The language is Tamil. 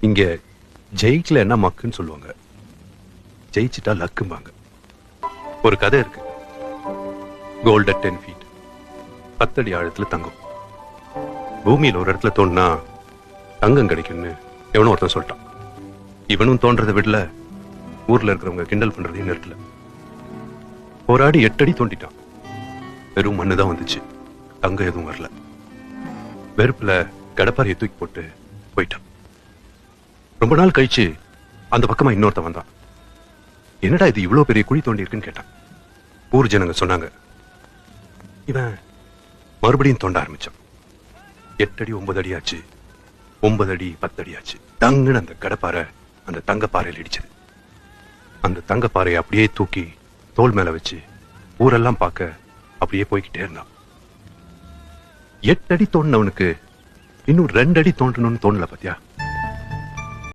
இங்க ஜெயிக்கல என்ன மக்குன்னு சொல்லுவாங்க, ஜெயிச்சிட்டா லக்கும்பாங்க. ஒரு கதை இருக்கு. கோல்ட் அட் 10 feet, 10 அடி ஆழத்துல தங்கம். பூமியில ஒரு இடத்துல தோணுனா தங்கம் கிடைக்கும்னு எவனும் ஒருத்தன் சொல்லிட்டான். இவனும் தோன்றதை விடல, ஊர்ல இருக்கிறவங்க கிண்டல் பண்றதையும் நிறுத்தல. போராடி 8 அடி தோண்டிட்டான். வெறும் மண்ணுதான் வந்துச்சு, தங்கம் எதுவும் வரல. வெறுப்புல கடப்பாறையை தூக்கி போட்டு போயிட்டான். ரொம்ப நாள் கழிச்சு அந்த பக்கமா இன்னொருத்த வந்தான். என்னடா இது இவ்வளவு பெரிய குழி தோண்டி இருக்குன்னு கேட்டான். ஊர் ஜனங்க சொன்னாங்க. இவன் மறுபடியும் தோண்ட ஆரம்பிச்சான். 8 அடி 9 அடி ஆச்சு, 9 அடி 10 அடி ஆச்சு. தங்குன்னு அந்த கடப்பாறை அந்த தங்கப்பாறையில் இடிச்சது. அந்த தங்கப்பாறையை அப்படியே தூக்கி தோல் மேல வச்சு ஊரெல்லாம் பார்க்க அப்படியே போய்கிட்டே இருந்தான். 8 அடி தோண்டினவனுக்கு இன்னும் 2 அடி தோண்டணும்னு தோணல பாத்தியா?